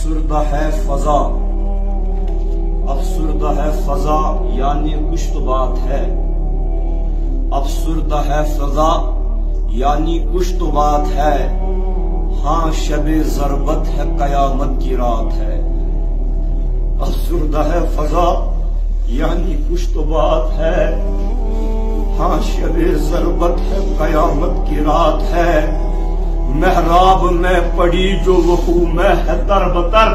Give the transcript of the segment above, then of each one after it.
افسردہ ہے فضا، افسردہ ہے فضا یعنی کچھ تو بات ہے، افسردہ ہے فضا یعنی کچھ تو بات ہے، ہاں شب ضربت ہے قیامت کی رات ہے۔ افسردہ ہے فضا یعنی کچھ تو بات ہے، ہاں شب ضربت ہے قیامت کی رات ہے۔ محراب میں پڑی جو لہو میں ہے تر بتر،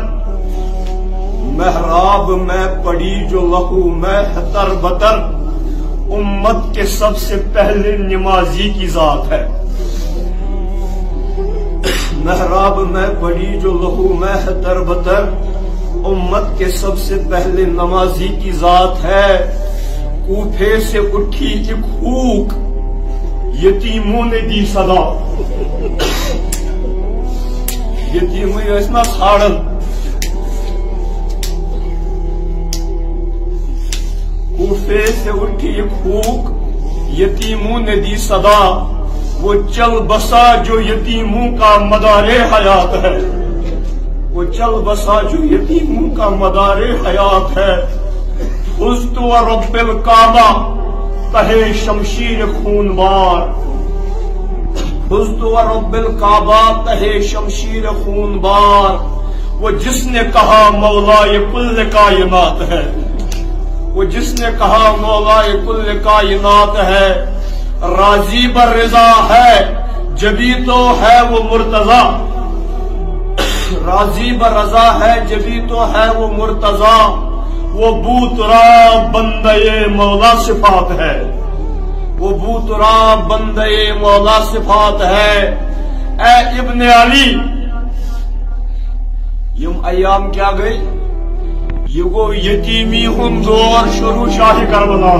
محراب میں پڑی جو لہو میں ہے تر بتر، امت کے سب سے پہلے نمازی کی ذات ہے۔ محراب میں پڑی جو لہو میں ہے تر بتر، امت کے سب سے پہلے نمازی کی ذات ہے۔ کوفے سے اٹھی ایک ہوک، یتیموں نے دی صدا، یتیموں نا ساڑن، کوفے سے اٹھی ایک ہوک، یتیموں نے دی صدا، وہ چل بسا جو یتیموں کا مدار حیات ہے، وہ چل بسا جو یتیموں کا مدار حیات ہے۔ فزت ورب الکعبہ تہے شمشیر خون بار، فزت ورب الکعبہ تہے شمشیر خون بار، وہ جس نے کہا مولا یہ کل کائنات ہے، وہ جس نے کہا مولا یہ کل کائنات ہے۔ راضی برضا ہے جبھی تو ہے وہ مرتضی، راضی برضا ہے جبھی تو ہے وہ مرتضی، وہ بوترا بندے مولا صفات ہے، وہ بوترا بندے مولا صفات ہے۔ اے ابن علی، یم ایام کیا گئی؟ یہ گو یتیمی ہم دور شروع شاہ کربلا،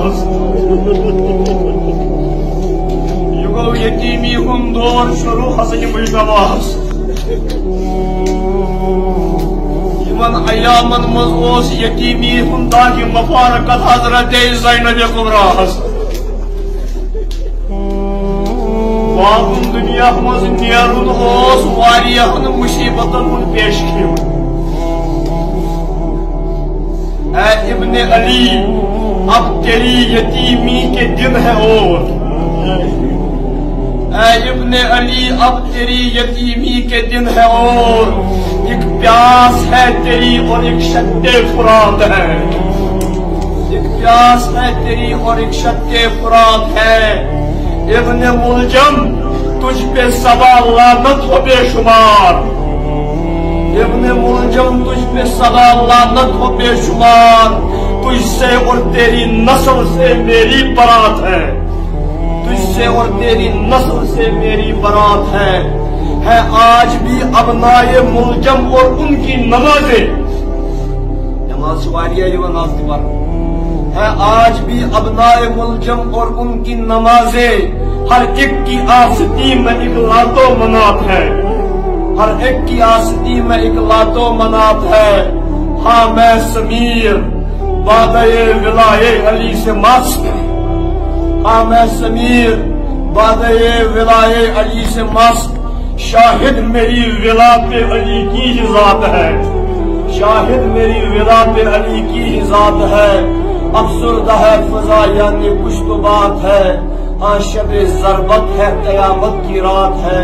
یہ گو یتیمی ہم دور شروع حسن مجتبی۔ یمن ایامن مز یتیمی ہم داغ مفارقت حضرت زینب کبریٰ۔ باغن دنیا مز نیرن واریہن مصیبتن ہن پیش کیو۔ اے ابن علی، اب تیری یتیمی کے دن ہے اور، اے ابن علی اب تیری یتیمی کے دن ہے اور، ایک پیاس ہے تیری اور ایک شد فرات ہے، ایک پیاس ہے تیری اور ایک شد فرات ہے۔ ابن ملجم تجھ پہ سبا لعنت ہو بے شمار، ابن ملجم تجھ پہ سبا لعنت ہو بے شمار، تجھ سے اور تیری نسل سے میری برات ہے، تجھ سے اور تیری نسل سے میری برات ہے۔ آج بھی ابنائے ملجم اور ان کی نمازیں، نماز شواریہ یہ ناز دیوار ہے، آج بھی ابنائے ملجم اور ان کی نمازیں، ہر ایک کی آستی میں ایک لاتو منات ہے، ہر ایک کی آستی میں ایک لاتو منات ہے۔ ہاں میں سمیر بادئے ولائے علی سے مست، ہاں میں سمیر بادئے ولائے علی سے مست، شاہد میری ولا پہ علی کی ہی ذات ہے، شاہد میری ولا پہ علی کی ہی ذات ہے۔ افسردہ ہے فضا یعنی کچھ تو بات ہے، ہاں شب ضربت ہے قیامت کی رات ہے۔